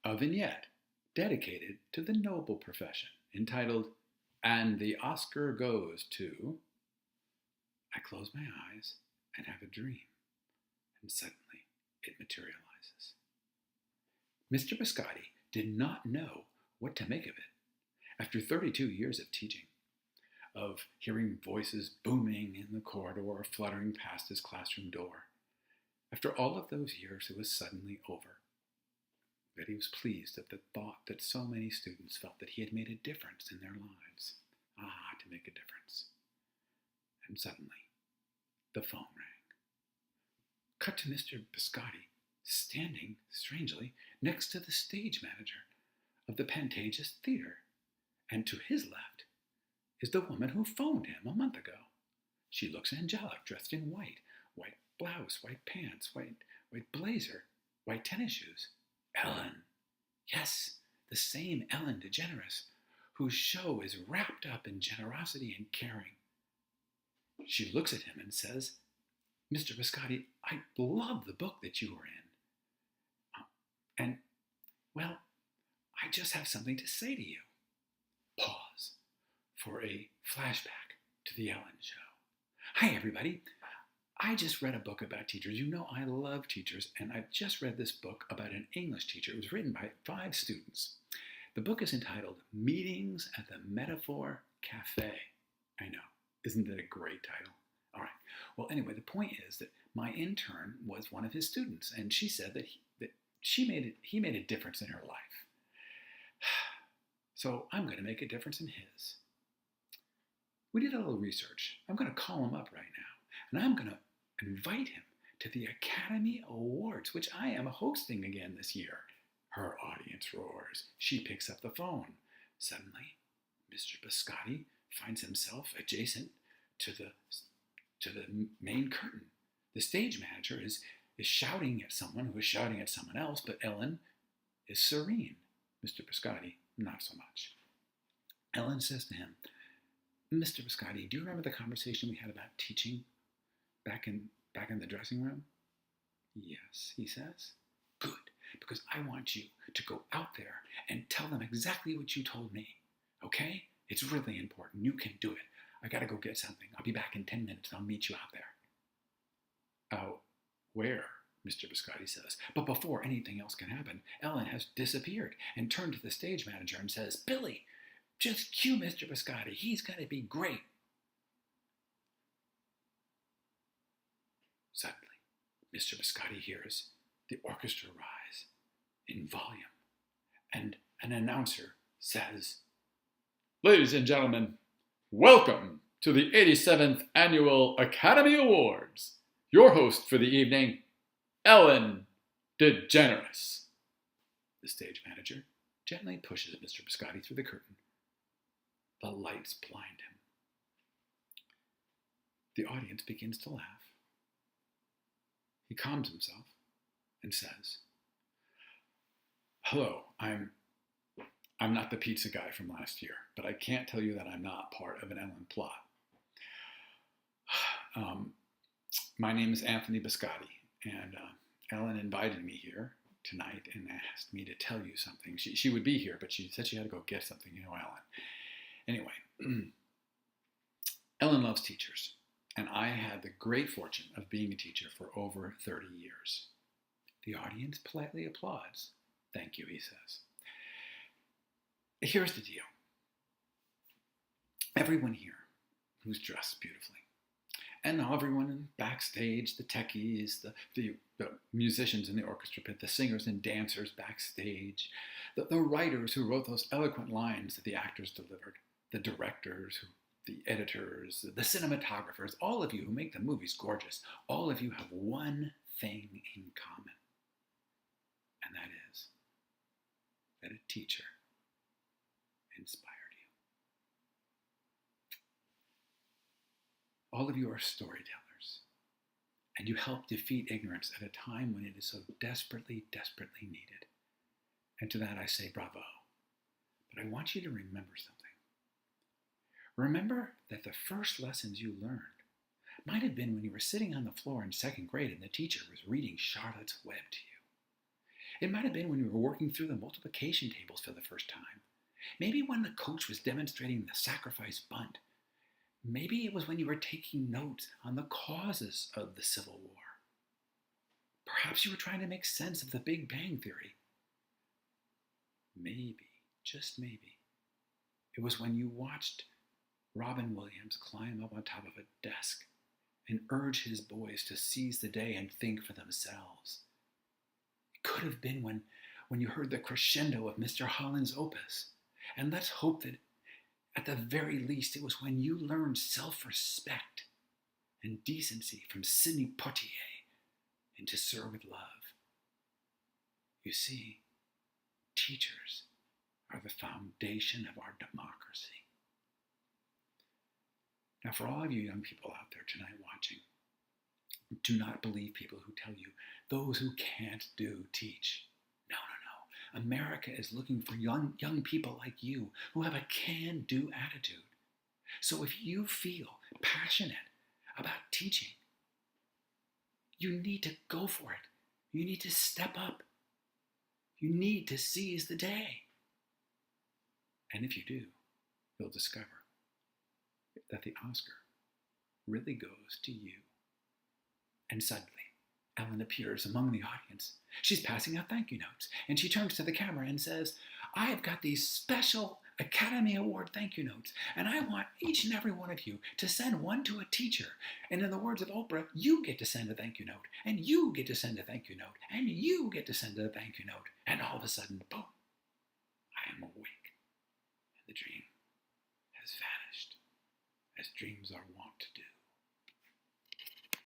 a vignette dedicated to the noble profession entitled, "And the Oscar Goes to." I close my eyes and have a dream, and suddenly it materializes. Mr. Biscotti did not know what to make of it. After 32 years of teaching, of hearing voices booming in the corridor or fluttering past his classroom door, after all of those years, it was suddenly over. But he was pleased at the thought that so many students felt that he had made a difference in their lives. Ah, to make a difference. And suddenly, the phone rang. Cut to Mr. Biscotti, standing, strangely, next to the stage manager of the Pantages Theater. And to his left is the woman who phoned him a month ago. She looks angelic, dressed in white blouse, white pants, white blazer, white tennis shoes. Ellen. Yes, the same Ellen DeGeneres, whose show is wrapped up in generosity and caring. She looks at him and says, "Mr. Biscotti, I love the book that you were in. And, well, I just have something to say to you." Pause for a flashback to the Ellen show. "Hi, everybody. I just read a book about teachers. You know I love teachers, and I've just read this book about an English teacher. It was written by 5 students. The book is entitled Meetings at the Metaphor Cafe." I know. Isn't that a great title? All right. Well, anyway, the point is that my intern was one of his students, and she said that he made a difference in her life. So I'm going to make a difference in his. We did a little research. I'm going to call him up right now, and I'm going to invite him to the Academy Awards, which I am hosting again this year. Her audience roars. She picks up the phone. Suddenly, Mr. Biscotti finds himself adjacent to the main curtain. The stage manager is shouting at someone who is shouting at someone else, but Ellen is serene. Mr. Biscotti, not so much. Ellen says to him, "Mr. Biscotti, do you remember the conversation we had about teaching back in the dressing room?" "Yes," he says. "Good, because I want you to go out there and tell them exactly what you told me. Okay? It's really important. You can do it. I gotta go get something. I'll be back in 10 minutes and I'll meet you out there." "Out where?" Mr. Biscotti says. But before anything else can happen, Ellen has disappeared and turned to the stage manager and says, "Billy, just cue Mr. Biscotti. He's gonna be great." Suddenly, Mr. Biscotti hears the orchestra rise in volume, and an announcer says, "Ladies and gentlemen, welcome to the 87th Annual Academy Awards. Your host for the evening, Ellen DeGeneres." The stage manager gently pushes Mr. Biscotti through the curtain. The lights blind him. The audience begins to laugh. He calms himself and says, "Hello, I'm not the pizza guy from last year, but I can't tell you that I'm not part of an Ellen plot. My name is Anthony Biscotti, and Ellen invited me here tonight and asked me to tell you something. She would be here, but she said she had to go get something, you know Ellen. Anyway, Ellen loves teachers, and I had the great fortune of being a teacher for over 30 years. The audience politely applauds. "Thank you," he says. Here's the deal. Everyone here who's dressed beautifully, and now everyone backstage, the techies, the musicians in the orchestra pit, the singers and dancers backstage, the writers who wrote those eloquent lines that the actors delivered, the directors, the editors, the cinematographers, all of you who make the movies gorgeous, all of you have one thing in common, and that is that a teacher inspired you. All of you are storytellers, and you help defeat ignorance at a time when it is so desperately, desperately needed. And to that I say bravo. But I want you to remember something. Remember that the first lessons you learned might have been when you were sitting on the floor in 2nd grade and the teacher was reading Charlotte's Web to you. It might have been when you were working through the multiplication tables for the first time. Maybe when the coach was demonstrating the sacrifice bunt. Maybe it was when you were taking notes on the causes of the Civil War. Perhaps you were trying to make sense of the Big Bang Theory. Maybe, just maybe, it was when you watched Robin Williams climb up on top of a desk and urge his boys to seize the day and think for themselves. It could have been when you heard the crescendo of Mr. Holland's opus. And let's hope that at the very least it was when you learned self-respect and decency from Sidney Poitier and To Sir with Love. You see, teachers are the foundation of our democracy. Now, for all of you young people out there tonight watching, do not believe people who tell you those who can't do teach. No, no, no. America is looking for young people like you who have a can-do attitude. So if you feel passionate about teaching, you need to go for it. You need to step up. You need to seize the day. And if you do, you'll discover that the Oscar really goes to you. And suddenly, Ellen appears among the audience. She's passing out thank you notes, and she turns to the camera and says, I have got these special Academy Award thank you notes, and I want each and every one of you to send one to a teacher. And in the words of Oprah, you get to send a thank you note, and you get to send a thank you note, and you get to send a thank you note. And all of a sudden, boom, I am awake, and the dream has vanished, as dreams are wont to do.